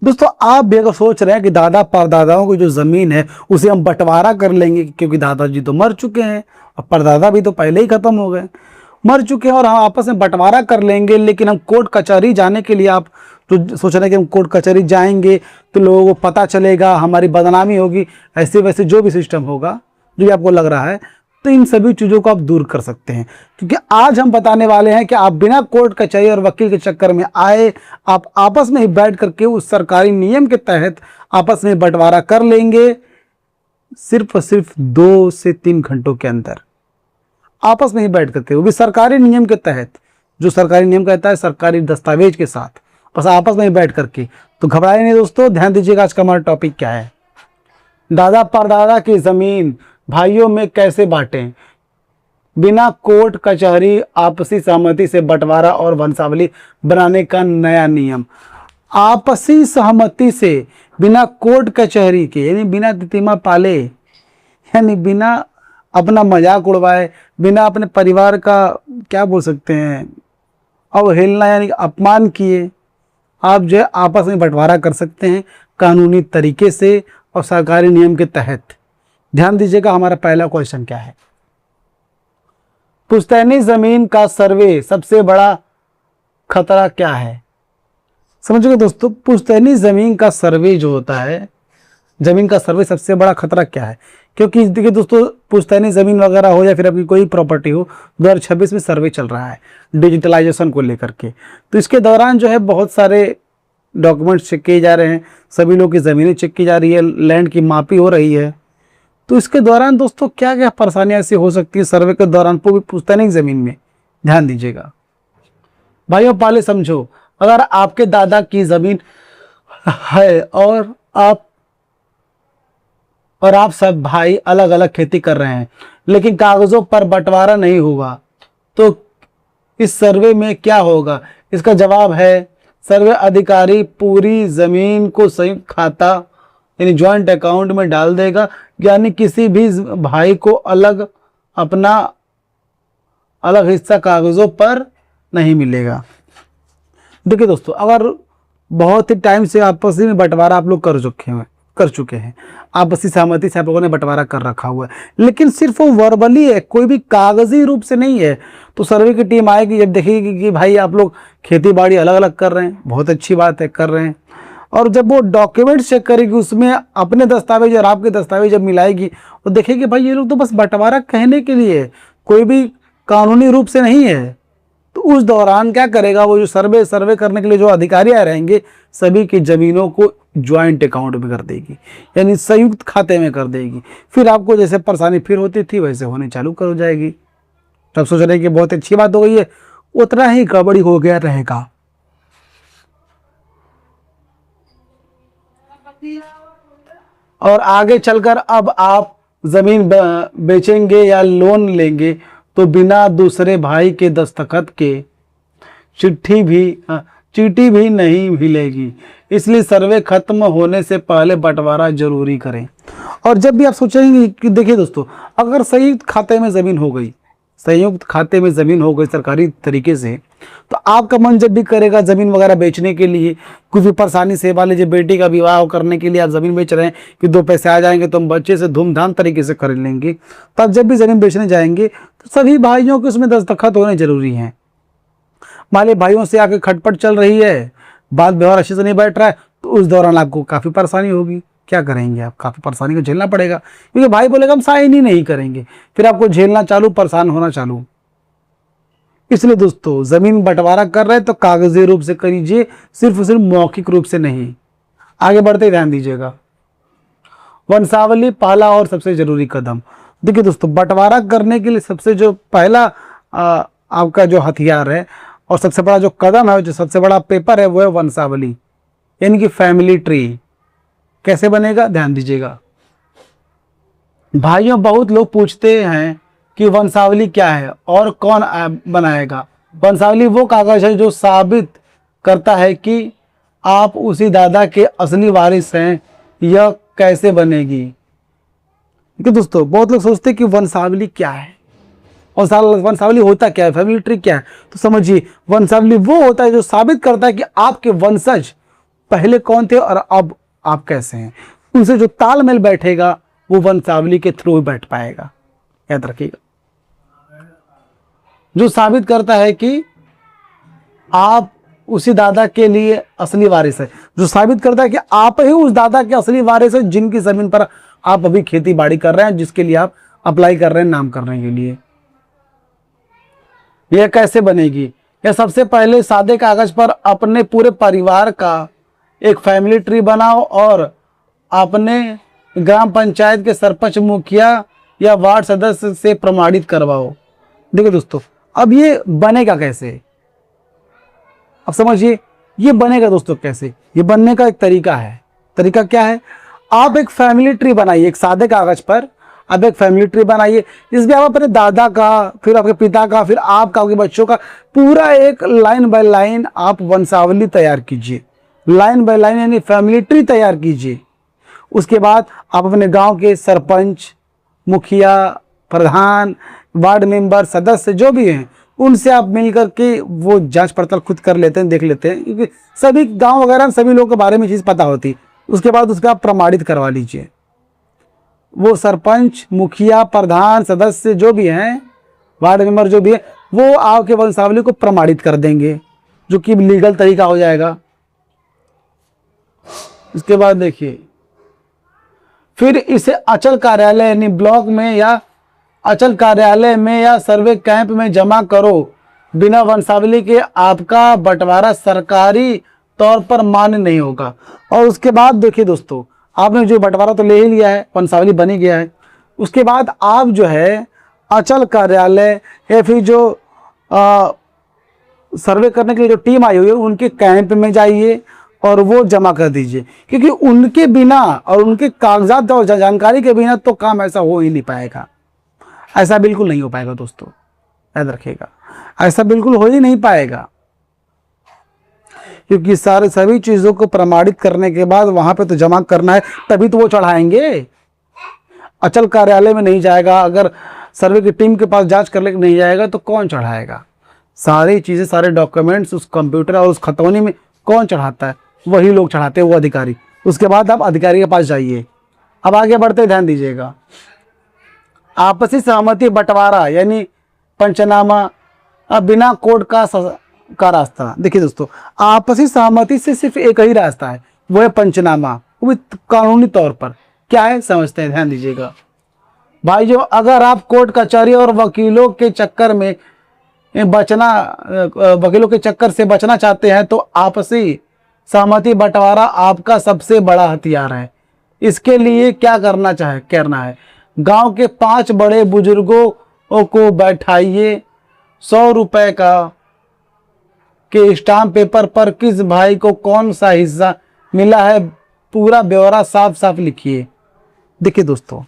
दोस्तों आप भी अगर सोच रहे हैं कि दादा परदादाओं की जो जमीन है उसे हम बंटवारा कर लेंगे, क्योंकि दादाजी तो मर चुके हैं और परदादा भी तो पहले ही खत्म हो गए, मर चुके हैं, और हम आपस में बंटवारा कर लेंगे। लेकिन हम कोर्ट कचहरी जाने के लिए, आप जो सोच रहे हैं कि हम कोर्ट कचहरी जाएंगे तो लोगों को पता चलेगा, हमारी बदनामी होगी, ऐसे वैसे जो भी सिस्टम होगा, जो भी आपको लग रहा है, तो इन सभी चीज़ों को आप दूर कर सकते हैं। क्योंकि आज हम बताने वाले हैं कि आप बिना कोर्ट कचहरी और वकील के चक्कर में आए, आप आपस में ही बैठ करके उस सरकारी नियम के तहत आपस में बंटवारा कर लेंगे, सिर्फ और सिर्फ 2 से 3 घंटों के अंदर आपस में ही बैठ करके, वो भी सरकारी नियम के तहत, जो सरकारी नियम कहता है सरकारी दस्तावेज के साथ, बस आपस में ही बैठ करके। तो घबराए नहीं दोस्तों, ध्यान दीजिएगा आज का हमारा टॉपिक क्या है। दादा परदादा की जमीन भाइयों में कैसे बांटें, बिना कोर्ट कचहरी आपसी सहमति से बंटवारा और वंशावली बनाने का नया नियम। आपसी सहमति से, बिना कोर्ट कचहरी के, यानी बिना तितिमा पाले, यानी बिना अपना मजाक उड़वाए, बिना अपने परिवार का क्या बोल सकते हैं अवहेलना यानी अपमान किए, आप जो है आपस में बंटवारा कर सकते हैं कानूनी तरीके से और सरकारी नियम के तहत। ध्यान दीजिएगा हमारा पहला क्वेश्चन क्या है। पुश्तैनी जमीन का सर्वे सबसे बड़ा खतरा क्या है। समझोगे दोस्तों, पुश्तैनी जमीन का सर्वे जो होता है, जमीन का सर्वे सबसे बड़ा खतरा क्या है। क्योंकि देखिए दोस्तों, पुश्तैनी जमीन वगैरह हो या फिर आपकी कोई प्रॉपर्टी हो, 2026 में सर्वे चल रहा है डिजिटलाइजेशन को लेकर के। तो इसके दौरान जो है बहुत सारे डॉक्यूमेंट्स चेक किए जा रहे हैं, सभी लोग की ज़मीनें चेक की जा रही है, लैंड की मापी हो रही है। तो इसके दौरान दोस्तों क्या क्या परेशानियां ऐसी हो सकती है सर्वे के दौरान पुश्तैनी ज़मीन में, ध्यान दीजिएगा भाइयों। पहले समझो, अगर आपके दादा की ज़मीन है और आप सब भाई अलग अलग खेती कर रहे हैं, लेकिन कागजों पर बंटवारा नहीं हुआ, तो इस सर्वे में क्या होगा। इसका जवाब है, सर्वे अधिकारी पूरी जमीन को संयुक्त खाता यानी ज्वाइंट अकाउंट में डाल देगा, यानी किसी भी भाई को अपना अलग हिस्सा कागजों पर नहीं मिलेगा। देखिए दोस्तों, अगर बहुत ही टाइम से आपसी में बंटवारा आप लोग कर चुके हैं, आपसी सहमति से आप लोगों ने बंटवारा कर रखा हुआ है, लेकिन सिर्फ वो वर्बली है, कोई भी कागजी रूप से नहीं है, तो सर्वे की टीम आएगी, जब देखेगी कि भाई आप लोग खेती बाड़ी अलग अलग कर रहे हैं, बहुत अच्छी बात है, कर रहे हैं, और जब वो डॉक्यूमेंट्स चेक करेगी, उसमें अपने दस्तावेज और आपके दस्तावेज जब मिलाएगी, तो देखेगी भाई ये लोग तो बस बंटवारा कहने के लिए, कोई भी कानूनी रूप से नहीं है। तो उस दौरान क्या करेगा, वो जो सर्वे करने के लिए जो अधिकारी आए रहेंगे, सभी की ज़मीनों को ज्वाइंट अकाउंट में कर देगी, यानी संयुक्त खाते में कर देगी। फिर आपको जैसे परेशानी फिर होती थी वैसे होने चालू कर हो जाएगी। तब सोच रहे कि बहुत अच्छी बात हो गई है, उतना ही गड़बड़ी हो गया रहेगा। और आगे चलकर अब आप जमीन बेचेंगे या लोन लेंगे तो बिना दूसरे भाई के दस्तखत के चीटी भी नहीं मिलेगी, इसलिए सर्वे खत्म होने से पहले बंटवारा जरूरी करें। और जब भी आप सोचेंगे कि देखिए दोस्तों, अगर संयुक्त खाते में ज़मीन हो गई सरकारी तरीके से, तो आपका मन जब भी करेगा ज़मीन वगैरह बेचने के लिए, कुछ भी परेशानी से, मान लीजिए बेटी का विवाह करने के लिए आप ज़मीन बेच रहे हैं कि 2 पैसे आ जाएंगे तो हम बच्चे से धूमधाम तरीके से खरीद लेंगे, तब जब भी ज़मीन बेचने जाएंगे तो सभी भाइयों के उसमें दस्तखत होने जरूरी हैं। मान लीजिए भाइयों से आके खटपट चल रही है, बात व्यवहार अच्छे से नहीं बैठ रहा है, तो उस दौरान आपको काफ़ी परेशानी होगी। क्या करेंगे आप, काफ़ी परेशानी को झेलना पड़ेगा, क्योंकि भाई बोलेगा हम साइन ही नहीं करेंगे, फिर आपको झेलना चालू, परेशान होना चालू। इसलिए दोस्तों, ज़मीन बंटवारा कर रहे हैं तो कागजी रूप से करिए, सिर्फ मौखिक रूप से नहीं। आगे बढ़ते ध्यान दीजिएगा, वंशावली पहला और सबसे जरूरी कदम। देखिए दोस्तों, बंटवारा करने के लिए सबसे जो पहला आपका जो हथियार है और सबसे बड़ा जो कदम है, जो सबसे बड़ा पेपर है, वो है वंशावली, यानी कि फैमिली ट्री। कैसे बनेगा, ध्यान दीजिएगा भाइयों। बहुत लोग पूछते हैं कि वंशावली क्या है और कौन बनाएगा। वंशावली वो कागज है जो साबित करता है कि आप उसी दादा के असली वारिस हैं। यह कैसे बनेगी। देखिए दोस्तों, बहुत लोग सोचते हैं कि वंशावली क्या है और वंशावली होता क्या है, फैमिली ट्री क्या है। तो समझिए, वंशावली वो होता है जो साबित करता है कि आपके वंशज पहले कौन थे और अब आप कैसे हैं, उनसे जो तालमेल बैठेगा वो वंशावली के थ्रू बैठ पाएगा, याद रखिएगा। जो साबित करता है कि आप उसी दादा के लिए असली वारिस है, जो साबित करता है कि आप ही उस दादा के असली वारिस है जिनकी जमीन पर आप अभी खेती बाड़ी कर रहे हैं, जिसके लिए आप अप्लाई कर रहे हैं नाम करने के लिए। यह कैसे बनेगी? यह सबसे पहले सादे कागज पर अपने पूरे परिवार का एक फैमिली ट्री बनाओ और अपने ग्राम पंचायत के सरपंच, मुखिया या वार्ड सदस्य से प्रमाणित करवाओ। देखो दोस्तों, अब ये बनेगा कैसे, अब समझिए ये बनेगा दोस्तों कैसे। ये बनने का एक तरीका है। तरीका क्या है? आप एक फैमिली ट्री बनाइए, एक सादे कागज पर आप एक फैमिली ट्री बनाइए, जिसमें आप अपने दादा का, फिर आपके पिता का, फिर आपका, आपके बच्चों का पूरा एक लाइन बाय लाइन आप वंशावली तैयार कीजिए, लाइन बाय लाइन यानी फैमिली ट्री तैयार कीजिए। उसके बाद आप अपने गांव के सरपंच, मुखिया, प्रधान, वार्ड मेंबर, सदस्य जो भी हैं, उनसे आप मिलकर के वो जांच पड़ताल खुद कर लेते हैं, देख लेते हैं, क्योंकि सभी गांव वगैरह सभी लोगों के बारे में चीज़ पता होती। उसके बाद उसका आप प्रमाणित करवा लीजिए। वो सरपंच, मुखिया, प्रधान, सदस्य जो भी हैं, वार्ड मेंबर जो भी है, वो आपके वंशावली को प्रमाणित कर देंगे, जो कि लीगल तरीका हो जाएगा। इसके बाद देखिए, फिर इसे अचल कार्यालय यानी ब्लॉक में या अचल कार्यालय में या सर्वे कैंप में जमा करो। बिना वंशावली के आपका बंटवारा सरकारी तौर पर मान्य नहीं होगा। और उसके बाद देखिए दोस्तों, आपने जो बंटवारा तो ले ही लिया है, वंशावली बन ही गया है। उसके बाद आप जो है अचल कार्यालय या फिर जो सर्वे करने के लिए जो टीम आई हुई है उनके कैंप में जाइए और वो जमा कर दीजिए, क्योंकि उनके बिना और उनके कागजात और जानकारी के बिना तो काम ऐसा हो ही नहीं पाएगा। ऐसा बिल्कुल नहीं हो पाएगा दोस्तों, याद रखिएगा, ऐसा बिल्कुल हो ही नहीं पाएगा, क्योंकि सभी चीज़ों को प्रमाणित करने के बाद वहां पे तो जमा करना है, तभी तो वो चढ़ाएंगे। अचल कार्यालय में नहीं जाएगा, अगर सर्वे की टीम के पास जांच करने नहीं जाएगा तो कौन चढ़ाएगा? सारी चीज़ें, सारे डॉक्यूमेंट्स उस कंप्यूटर और उस खतौनी में कौन चढ़ाता है? वही लोग चढ़ाते हैं, वो अधिकारी। उसके बाद आप अधिकारी के पास जाइए। अब आगे बढ़ते, ध्यान दीजिएगा। आपसी सहमति बंटवारा यानी पंचनामा, अब बिना कोर्ट का रास्ता। देखिए दोस्तों, आपसी सहमति से सिर्फ एक ही रास्ता है, वो है पंचनामा, वो भी कानूनी तौर पर। क्या है समझते हैं, ध्यान दीजिएगा भाई। जो अगर आप कोर्ट कचहरी और वकीलों के चक्कर से बचना चाहते हैं तो आपसी सहमति बंटवारा आपका सबसे बड़ा हथियार है। इसके लिए क्या करना है? गांव के 5 बड़े बुजुर्गों को बैठाइए, 100 रुपए के स्टाम्प पेपर पर किस भाई को कौन सा हिस्सा मिला है पूरा ब्यौरा साफ साफ लिखिए। देखिए दोस्तों,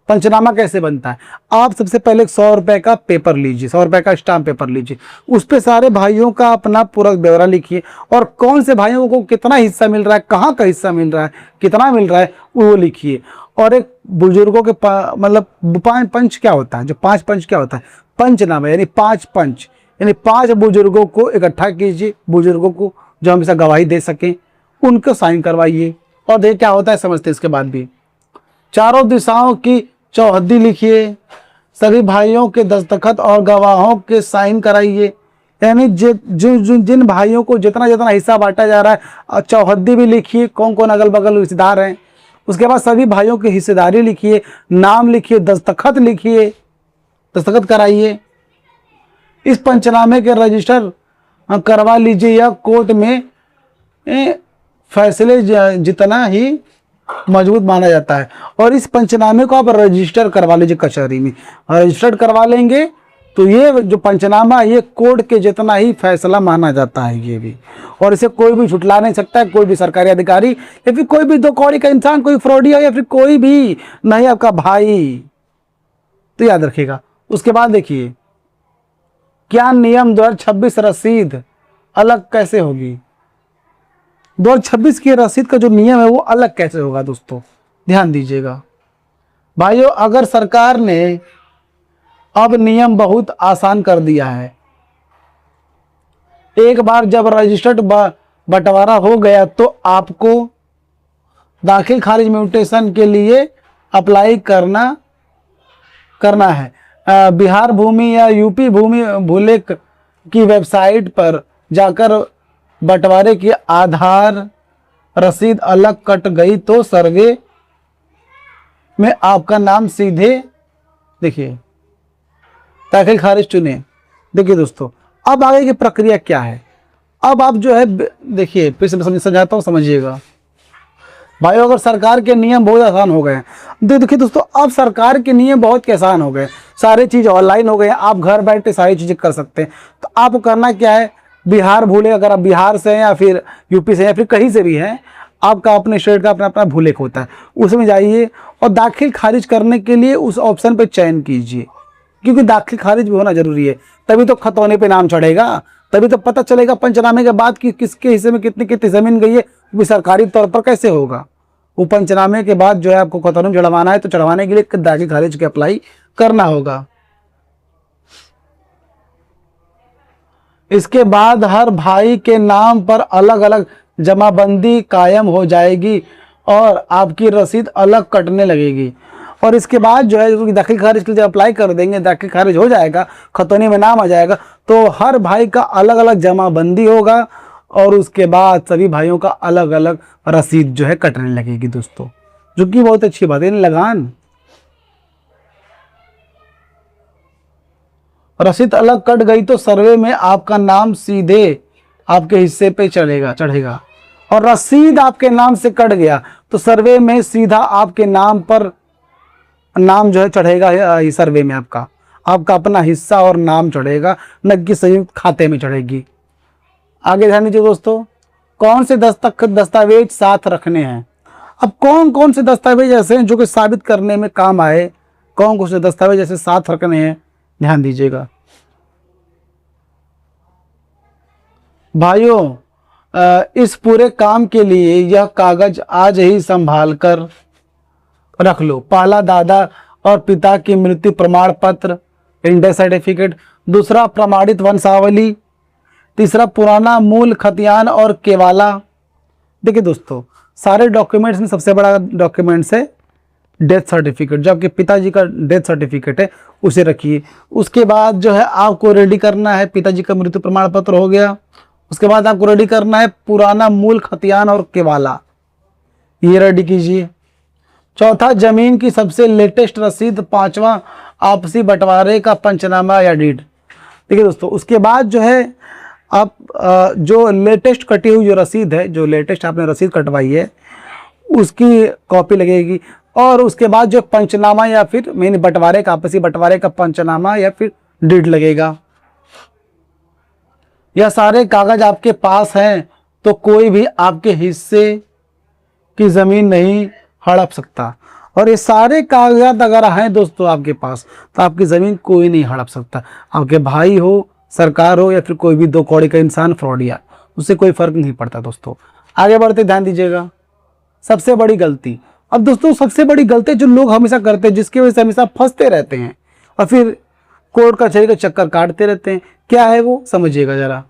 पंचनामा कैसे बनता है? आप सबसे पहले 100 रुपए का पेपर लीजिए, 100 रुपए का स्टाम्प पेपर लीजिए, उस पे सारे भाइयों का अपना पूरा ब्यौरा लिखिए और कौन से भाइयों को कितना हिस्सा मिल रहा है, कहाँ का हिस्सा मिल रहा है, कितना मिल रहा है, वो लिखिए। और एक बुजुर्गों के मतलब 5 पंच क्या होता है? जो 5 पंच क्या होता है? पंचनामा यानी 5 पंच यानी 5 बुजुर्गों को इकट्ठा कीजिए, बुजुर्गों को जो हमेशा गवाही दे सकें, उनको साइन करवाइए। और देखिए क्या होता है समझते हैं। इसके बाद भी चारों दिशाओं की चौहद्दी लिखिए, सभी भाइयों के दस्तखत और गवाहों के साइन कराइए। यानी जिन भाइयों को जितना जितना हिस्सा बांटा जा रहा है, चौहद्दी भी लिखिए, कौन कौन अगल बगल हिस्सेदार हैं। उसके बाद सभी भाइयों की हिस्सेदारी लिखिए, नाम लिखिए, दस्तखत लिखिए, दस्तखत कराइए। इस पंचनामे के रजिस्टर करवा लीजिए या कोर्ट में फैसले जितना ही मजबूत माना जाता है। और इस पंचनामे को आप रजिस्टर करवा लीजिए कचहरी में। रजिस्टर्ड करवा लेंगे तो ये जो पंचनामा ये कोर्ट के जितना ही फैसला माना जाता है ये भी। और इसे कोई भी झुटला नहीं सकता है, कोई भी सरकारी अधिकारी या फिर कोई भी दो कौड़ी का इंसान, कोई फ्रॉडिया या फिर कोई भी नहीं आपका भाई। तो याद रखिएगा। उसके बाद देखिए क्या नियम 2026 रसीद अलग कैसे होगी? 2026 की रसीद का जो नियम है वो अलग कैसे होगा दोस्तों, ध्यान दीजिएगा भाइयों। अगर सरकार ने अब नियम बहुत आसान कर दिया है। एक बार जब रजिस्टर्ड बंटवारा हो गया तो आपको दाखिल खारिज म्यूटेशन के लिए अप्लाई करना है। बिहार भूमि या यूपी भूमि भूलेख की वेबसाइट पर जाकर बंटवारे की आधार रसीद अलग कट गई तो सर्वे में आपका नाम सीधे, देखिए, दाखिल खारिज चुने। देखिए दोस्तों, अब आगे की प्रक्रिया क्या है। अब आप जो है, देखिए फिर से समझाता हूँ, समझिएगा भाइयों। अगर सरकार के नियम बहुत आसान हो गए हैं, देखिए दोस्तों, अब सरकार के नियम बहुत आसान हो गए, सारी चीज़ ऑनलाइन हो गए, आप घर बैठे सारी चीज़ें कर सकते हैं। तो आपको करना क्या है, बिहार भूलेख, अगर आप बिहार से हैं या फिर यूपी से या फिर कहीं से भी हैं, आपका अपने स्टेट का अपना अपना भूलेख होता है, उसमें जाइए और दाखिल खारिज करने के लिए उस ऑप्शन पर चयन कीजिए, क्योंकि दाखिल खारिज भी होना जरूरी है, तभी तो खतौनी पे नाम चढ़ेगा, तभी तो पता चलेगा पंचनामे के बाद कि किसके हिस्से में कितनी कितनी जमीन गई है। वो सरकारी तौर पर कैसे होगा, वो पंचनामे के बाद जो है आपको खतौनी में चढ़वाना है, तो चढ़वाने के लिए दाखिल खारिज के अप्लाई करना होगा। इसके बाद हर भाई के नाम पर अलग अलग जमाबंदी कायम हो जाएगी और आपकी रसीद अलग कटने लगेगी। और इसके बाद जो है दाखिल खारिज के लिए अप्लाई कर देंगे, दाखिल खारिज हो जाएगा, खतौनी में नाम आ जाएगा, तो हर भाई का अलग अलग जमाबंदी होगा और उसके बाद सभी भाइयों का अलग अलग रसीद जो है कटने लगेगी दोस्तों, जो कि बहुत अच्छी बात है। लगान रसीद अलग कट गई तो सर्वे में आपका नाम सीधे आपके हिस्से पे चढ़ेगा। और रसीद आपके नाम से कट गया तो सर्वे में सीधा आपके नाम पर नाम जो है चढ़ेगा। इस सर्वे में आपका अपना हिस्सा और नाम चढ़ेगा, न कि संयुक्त खाते में चढ़ेगी। आगे ध्यान दीजिए दोस्तों, कौन से दस्तावेज साथ रखने हैं। अब कौन कौन से दस्तावेज ऐसे हैं जो कि साबित करने में काम आए, कौन कौन से दस्तावेज ऐसे साथ रखने हैं, ध्यान दीजिएगा भाइयों। इस पूरे काम के लिए यह कागज आज ही संभाल कर रख लो। पहला, दादा और पिता की मृत्यु प्रमाण पत्र, डेथ सर्टिफिकेट। दूसरा, प्रमाणित वंशावली। तीसरा, पुराना मूल खतियान और केवाला। देखिए दोस्तों, सारे डॉक्यूमेंट्स में सबसे बड़ा डॉक्यूमेंट्स है डेथ सर्टिफिकेट, जो आपके पिताजी का डेथ सर्टिफिकेट है उसे रखिए। उसके बाद जो है आपको रेडी करना है, पिताजी का मृत्यु प्रमाण पत्र हो गया। उसके बाद आपको रेडी करना है पुराना मूल खतियान और केवाला, ये रेडी कीजिए। चौथा, जमीन की सबसे लेटेस्ट रसीद। पांचवा, आपसी बंटवारे का पंचनामा या डीड। देखिए दोस्तों, उसके बाद जो है आप जो लेटेस्ट कटी हुई जो रसीद है, जो लेटेस्ट आपने रसीद कटवाई है, उसकी कॉपी लगेगी। और उसके बाद जो पंचनामा या फिर मेन बंटवारे का, आपसी बंटवारे का पंचनामा या फिर डीड लगेगा। यह सारे कागज आपके पास हैं तो कोई भी आपके हिस्से की जमीन नहीं हड़प सकता। और ये सारे कागजात अगर हैं दोस्तों आपके पास, तो आपकी ज़मीन कोई नहीं हड़प सकता। आपके भाई हो, सरकार हो, या फिर कोई भी दो कौड़ी का इंसान, फ्रॉडिया, उससे कोई फर्क नहीं पड़ता दोस्तों। आगे बढ़ते ध्यान दीजिएगा, सबसे बड़ी गलती। अब दोस्तों, सबसे बड़ी गलती जो लोग हमेशा करते हैं, जिसकी वजह से हमेशा फंसते रहते हैं और फिर कोर्ट कचहरी का चक्कर काटते रहते हैं, क्या है वो समझिएगा जरा।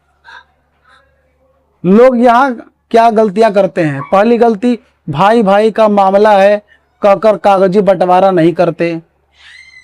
लोग यहाँ क्या गलतियां करते हैं। पहली गलती, भाई भाई का मामला है कहकर कागजी बंटवारा नहीं करते।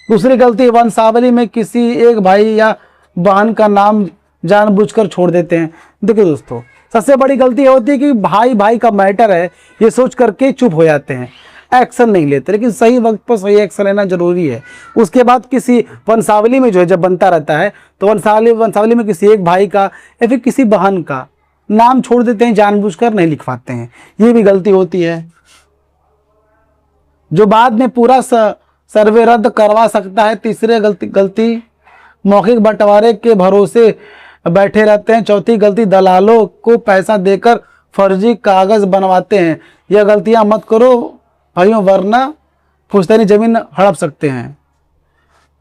दूसरी गलती, वंशावली में किसी एक भाई या बहन का नाम जानबूझकर छोड़ देते हैं। देखिए दोस्तों, सबसे बड़ी गलती ये होती है कि भाई भाई का मैटर है ये सोच करके चुप हो जाते हैं, एक्शन नहीं लेते। लेकिन सही वक्त पर सही एक्शन लेना जरूरी है। उसके बाद किसी वंशावली में जो है जब बनता रहता है, तो वंशावली में किसी एक भाई का या फिर किसी बहन का नाम छोड़ देते हैं, जानबूझकर नहीं लिखवाते हैं, ये भी गलती होती है। जो बाद में पूरा सर्वे रद्द करवा सकता है। तीसरी गलती मौखिक बंटवारे के भरोसे बैठे रहते हैं। चौथी गलती, दलालों को पैसा देकर फर्जी कागज बनवाते हैं। यह गलतियां मत करो भाइयों, वरना पुश्तैनी जमीन हड़प सकते हैं।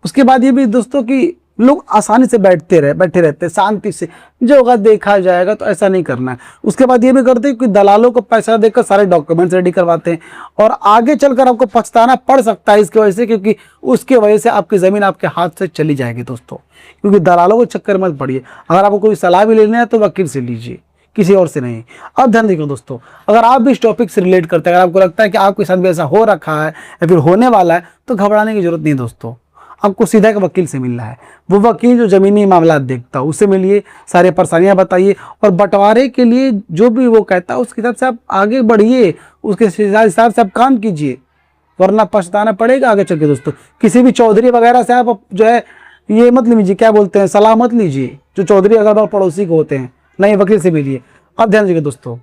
उसके बाद ये भी दोस्तों कि लोग आसानी से बैठे रहते हैं शांति से, जो होगा देखा जाएगा, तो ऐसा नहीं करना है। उसके बाद ये भी करते हैं कि दलालों को पैसा देकर सारे डॉक्यूमेंट्स रेडी करवाते हैं और आगे चलकर आपको पछताना पड़ सकता है इसकी वजह से, क्योंकि उसके वजह से आपकी ज़मीन आपके हाथ से चली जाएगी दोस्तों। क्योंकि दलालों के चक्कर मत पड़िए। अगर आपको कोई सलाह भी लेना है तो वकील से लीजिए, किसी और से नहीं। अब ध्यान देखो दोस्तों, अगर आप भी इस टॉपिक से रिलेट करते हैं, अगर आपको लगता है कि आपके साथ भी ऐसा हो रखा है या फिर होने वाला है, तो घबराने की जरूरत नहीं दोस्तों। आपको सीधा एक वकील से मिलना है, वो वकील जो ज़मीनी मामला देखता है, उससे मिलिए, सारी परेशानियां बताइए और बंटवारे के लिए जो भी वो कहता है उसके हिसाब से आप आगे बढ़िए, उसके हिसाब से आप काम कीजिए, वरना पछताना पड़ेगा आगे चल के दोस्तों। किसी भी चौधरी वगैरह से आप जो है ये मत लीजिए, क्या बोलते हैं, सलाह मत लीजिए, जो चौधरी अगल पड़ोसी को होते हैं, नहीं वकील से मिलिए। अब ध्यान दीजिए दोस्तों,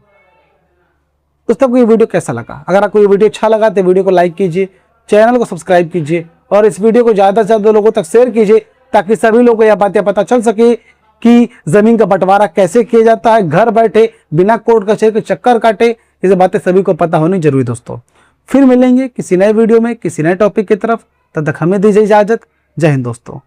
आपको ये वीडियो कैसा लगा? अगर आपको ये वीडियो अच्छा लगा तो वीडियो को लाइक कीजिए, चैनल को सब्सक्राइब कीजिए और इस वीडियो को ज़्यादा से ज़्यादा लोगों तक शेयर कीजिए, ताकि सभी लोगों को यह बातें पता चल सके कि ज़मीन का बंटवारा कैसे किया जाता है, घर बैठे बिना कोर्ट कचहरी के चक्कर काटे। ये बातें सभी को पता होनी जरूरी दोस्तों। फिर मिलेंगे किसी नए वीडियो में किसी नए टॉपिक की तरफ, तब तक हमें दीजिए इजाज़त। जय हिंद दोस्तों।